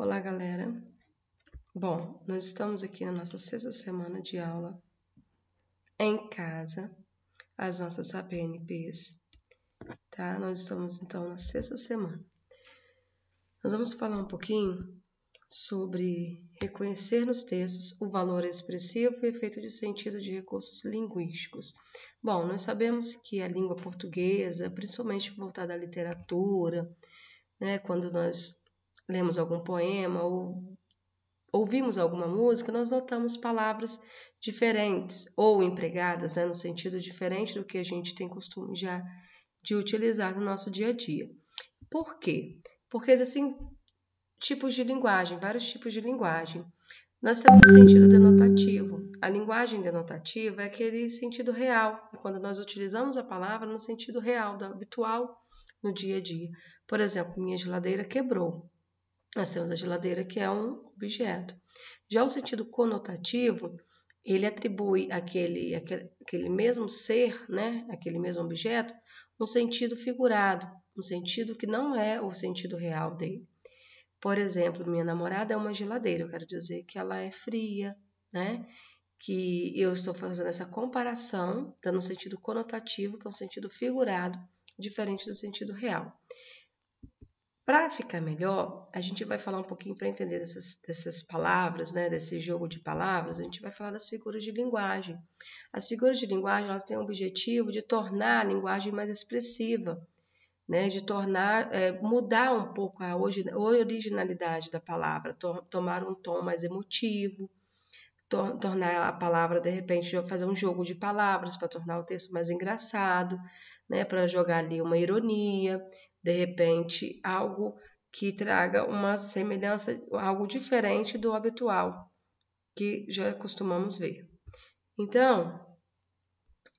Olá, galera. Bom, nós estamos aqui na nossa sexta semana de aula em casa, as nossas APNPs, tá? Nós estamos, então, na sexta semana. Nós vamos falar um pouquinho sobre reconhecer nos textos o valor expressivo e efeito de sentido de recursos linguísticos. Bom, nós sabemos que a língua portuguesa, principalmente voltada à literatura, né, quando nós lemos algum poema ou ouvimos alguma música, nós notamos palavras diferentes ou empregadas, né, no sentido diferente do que a gente tem costume já de utilizar no nosso dia a dia. Por quê? Porque existem tipos de linguagem, vários tipos de linguagem. Nós temos o sentido denotativo. A linguagem denotativa é aquele sentido real, quando nós utilizamos a palavra no sentido real, do habitual no dia a dia. Por exemplo, minha geladeira quebrou. Nós temos a geladeira, que é um objeto. Já o sentido conotativo, ele atribui aquele mesmo ser, né, aquele mesmo objeto, um sentido figurado, um sentido que não é o sentido real dele. Por exemplo, minha namorada é uma geladeira, eu quero dizer que ela é fria, né? Que eu estou fazendo essa comparação, dando um sentido conotativo, que é um sentido figurado, diferente do sentido real. Para ficar melhor, a gente vai falar um pouquinho para entender dessas palavras, né, desse jogo de palavras, a gente vai falar das figuras de linguagem. As figuras de linguagem, elas têm o objetivo de tornar a linguagem mais expressiva, né, de tornar, mudar um pouco a originalidade da palavra, tomar um tom mais emotivo, tornar a palavra, de repente, fazer um jogo de palavras para tornar o texto mais engraçado, né, para jogar ali uma ironia, de repente, algo que traga uma semelhança, algo diferente do habitual, que já costumamos ver. Então,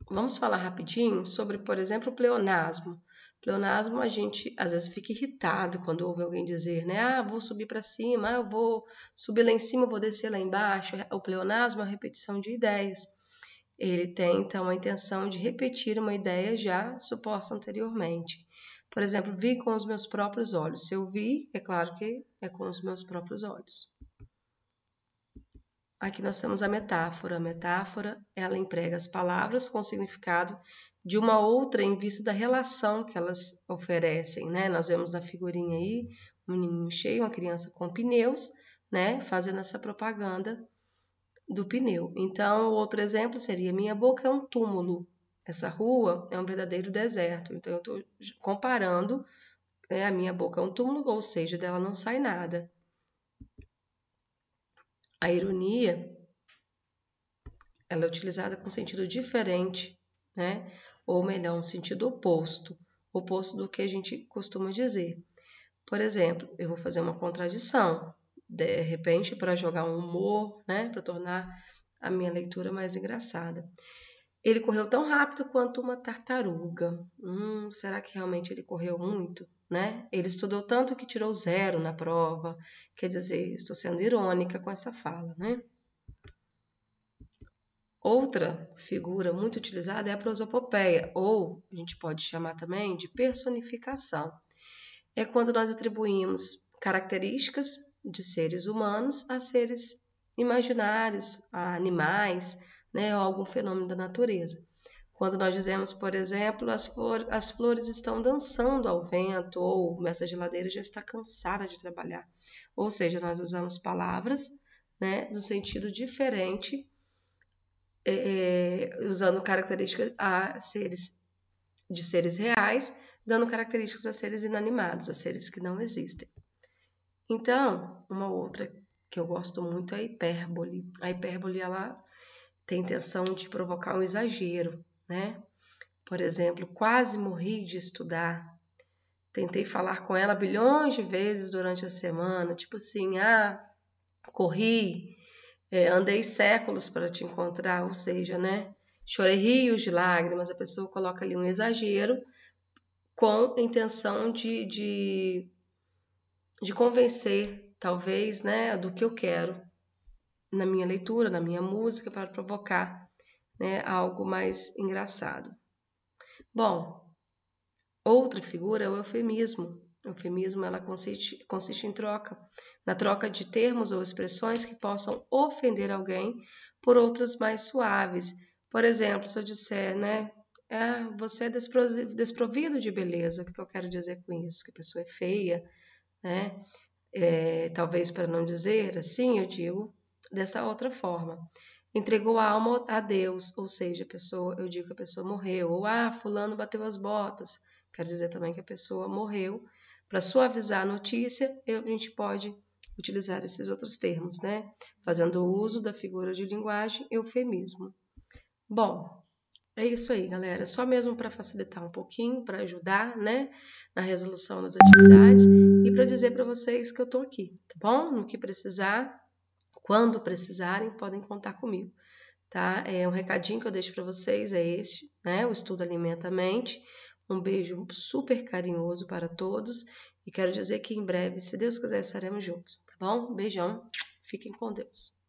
vamos falar rapidinho sobre, por exemplo, o pleonasmo. Pleonasmo, a gente às vezes fica irritado quando ouve alguém dizer, né? Vou subir para cima, eu vou subir lá em cima, vou descer lá embaixo. O pleonasmo é uma repetição de ideias. Ele tem, então, a intenção de repetir uma ideia já suposta anteriormente. Por exemplo, vi com os meus próprios olhos. Se eu vi, é claro que é com os meus próprios olhos. Aqui nós temos a metáfora. A metáfora, ela emprega as palavras com o significado de uma outra em vista da relação que elas oferecem, né? Nós vemos na figurinha aí um menininho cheio, uma criança com pneus, né? Fazendo essa propaganda do pneu. Então, o outro exemplo seria: minha boca é um túmulo. Essa rua é um verdadeiro deserto. Então, eu estou comparando, né, a minha boca é um túmulo, ou seja, dela não sai nada. A ironia, ela é utilizada com sentido diferente, né? Ou melhor, um sentido oposto do que a gente costuma dizer. Por exemplo, eu vou fazer uma contradição, de repente, para jogar um humor, né? Para tornar a minha leitura mais engraçada. Ele correu tão rápido quanto uma tartaruga. Será que realmente ele correu muito, né? Ele estudou tanto que tirou 0 na prova. Quer dizer, estou sendo irônica com essa fala, né? Outra figura muito utilizada é a prosopopeia, ou a gente pode chamar também de personificação. É quando nós atribuímos características de seres humanos a seres imaginários, a animais, né, ou algum fenômeno da natureza. Quando nós dizemos, por exemplo, as flores estão dançando ao vento, ou essa geladeira já está cansada de trabalhar. Ou seja, nós usamos palavras, né, no sentido diferente, usando características a seres reais, dando características a seres inanimados, a seres que não existem. Então, uma outra que eu gosto muito é a hipérbole. A hipérbole, ela tem a intenção de provocar um exagero, né? Por exemplo, quase morri de estudar. Tentei falar com ela bilhões de vezes durante a semana, tipo assim, corri, andei séculos para te encontrar, ou seja, né? Chorei rios de lágrimas, a pessoa coloca ali um exagero com a intenção de convencer, talvez, né, do que eu quero na minha leitura, na minha música, para provocar, né, algo mais engraçado. Bom, outra figura é o eufemismo. O eufemismo ela consiste na troca de termos ou expressões que possam ofender alguém por outras mais suaves. Por exemplo, se eu disser, né, você é desprovido de beleza, o que eu quero dizer com isso? Que a pessoa é feia, né? Talvez para não dizer assim, eu digo dessa outra forma. Entregou a alma a Deus, ou seja, eu digo que a pessoa morreu. Ou, fulano bateu as botas. Quer dizer também que a pessoa morreu. Para suavizar a notícia, a gente pode utilizar esses outros termos, né? Fazendo uso da figura de linguagem, eufemismo. Bom, é isso aí, galera. Só mesmo para facilitar um pouquinho, para ajudar, né? Na resolução das atividades e para dizer para vocês que eu estou aqui, tá bom? No que precisar, quando precisarem, podem contar comigo, tá? Um recadinho que eu deixo para vocês é este, né? O estudo alimenta a mente. Um beijo super carinhoso para todos e quero dizer que em breve, se Deus quiser, estaremos juntos, tá bom? Beijão, fiquem com Deus.